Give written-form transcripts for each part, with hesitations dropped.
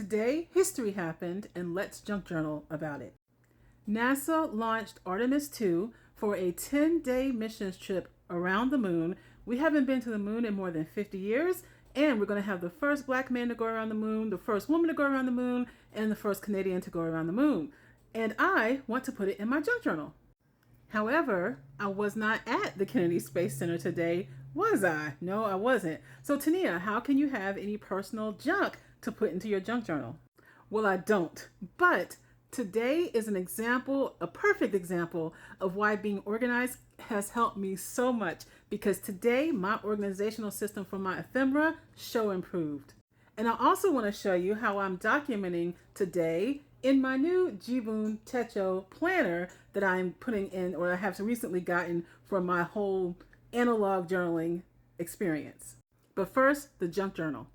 today, history happened, and let's junk journal about it. NASA launched Artemis II for a 10-day missions trip around the moon. We haven't been to the moon in more than 50 years, and we're going to have the first black man to go around the moon, the first woman to go around the moon, and the first Canadian to go around the moon. And I want to put it in my junk journal. However, I was not at the Kennedy Space Center today, was I? No, I wasn't. So Tania, how can you have any personal junk to put into your junk journal? Well, I don't. But today is an example, a perfect example of why being organized has helped me so much, because today my organizational system for my ephemera show improved. And I also want to show you how I'm documenting today in my new Jibun Techo planner that I'm putting in, or I have recently gotten for my whole analog journaling experience. But first, the junk journal.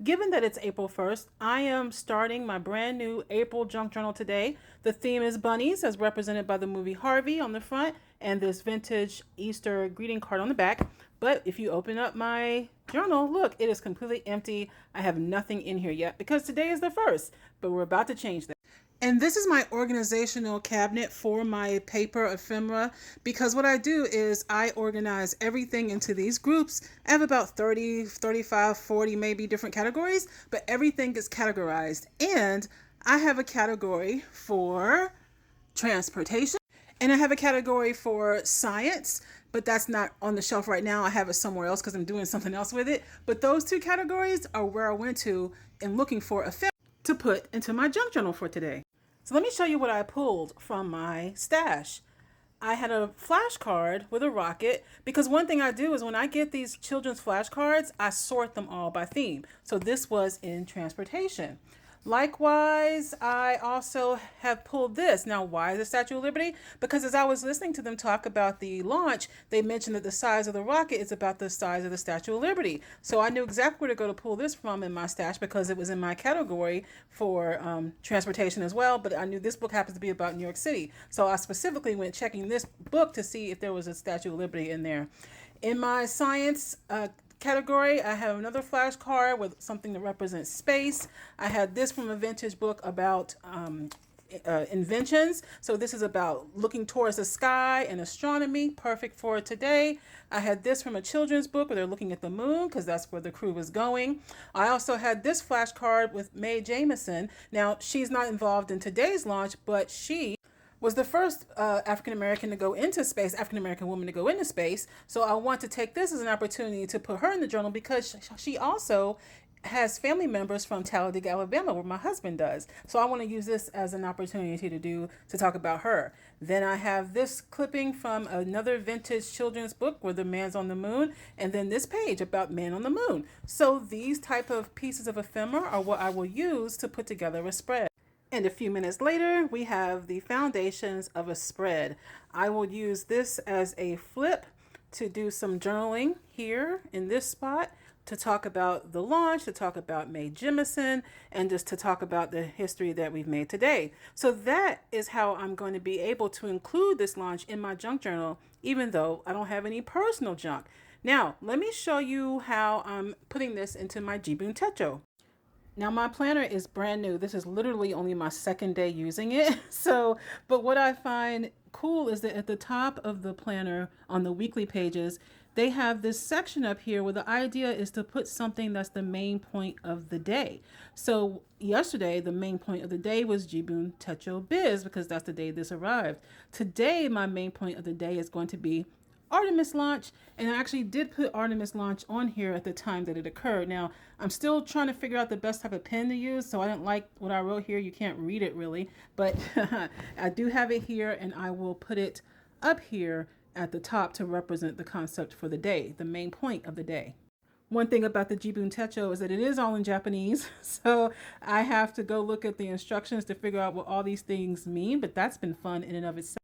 Given that it's April 1st, I am starting my brand new April junk journal today. The theme is bunnies, as represented by the movie Harvey on the front and this vintage Easter greeting card on the back. But if you open up my journal, look, it is completely empty. I have nothing in here yet because today is the 1st, but we're about to change that. And this is my organizational cabinet for my paper ephemera, because what I do is I organize everything into these groups. I have about 30, 35, 40 maybe different categories, but everything is categorized. And I have a category for transportation, and I have a category for science, but that's not on the shelf right now. I have it somewhere else because I'm doing something else with it. But those two categories are where I went to in looking for ephemera to put into my junk journal for today. So let me show you what I pulled from my stash. I had a flashcard with a rocket, because one thing I do is when I get these children's flashcards, I sort them all by theme. So this was in transportation. Likewise, I also have pulled this. Now, why is the Statue of Liberty? Because as I was listening to them talk about the launch, they mentioned that the size of the rocket is about the size of the Statue of Liberty. So I knew exactly where to go to pull this from in my stash, because it was in my category for transportation as well. But I knew this book happens to be about New York City. So I specifically went checking this book to see if there was a Statue of Liberty in there. In my science category, I have another flashcard with something that represents space. I had this from a vintage book about inventions. So this is about looking towards the sky and astronomy, perfect for today. I had this from a children's book where they're looking at the moon, because that's where the crew was going. I also had this flashcard with Mae Jemison. Now, she's not involved in today's launch, but she was the first African-American to go into space, African-American woman to go into space. So I want to take this as an opportunity to put her in the journal, because she also has family members from Talladega, Alabama, where my husband does. So I want to use this as an opportunity to talk about her. Then I have this clipping from another vintage children's book where the man's on the moon, and then this page about man on the moon. So these type of pieces of ephemera are what I will use to put together a spread. And a few minutes later, we have the foundations of a spread. I will use this as a flip to do some journaling here in this spot, to talk about the launch, to talk about Mae Jemison, and just to talk about the history that we've made today. So that is how I'm going to be able to include this launch in my junk journal, even though I don't have any personal junk. Now, let me show you how I'm putting this into my Jibun Techo. Now, my planner is brand new. This is literally only my 2nd day using it. But what I find cool is that at the top of the planner on the weekly pages, they have this section up here where the idea is to put something that's the main point of the day. So yesterday, the main point of the day was Jibun Techo Biz, because that's the day this arrived. Today, my main point of the day is going to be Artemis launch, and I actually did put Artemis launch on here at the time that it occurred. Now, I'm still trying to figure out the best type of pen to use, so I didn't like what I wrote here. You can't read it really, but I do have it here, and I will put it up here at the top to represent the concept for the day, the main point of the day. One thing about the Jibun Techo is that it is all in Japanese, so I have to go look at the instructions to figure out what all these things mean, but that's been fun in and of itself.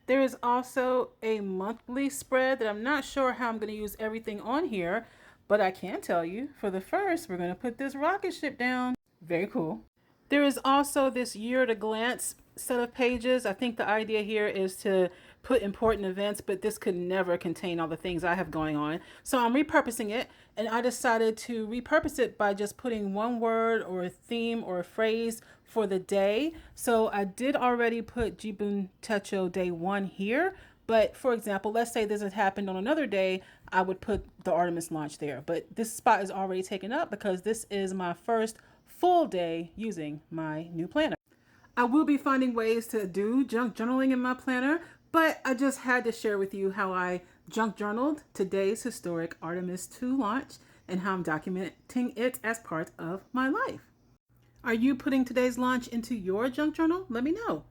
There is also a monthly spread that I'm not sure how I'm going to use everything on here, but I can tell you for the first, we're going to put this rocket ship down. Very cool. There is also this year at a glance set of pages. I think the idea here is to put important events, but this could never contain all the things I have going on. So I'm repurposing it, and I decided to repurpose it by just putting one word or a theme or a phrase for the day. So I did already put Jibun Techo day 1 here, but for example, let's say this had happened on another day, I would put the Artemis launch there. But this spot is already taken up because this is my first full day using my new planner. I will be finding ways to do junk journaling in my planner, but I just had to share with you how I junk journaled today's historic Artemis II launch and how I'm documenting it as part of my life. Are you putting today's launch into your junk journal? Let me know.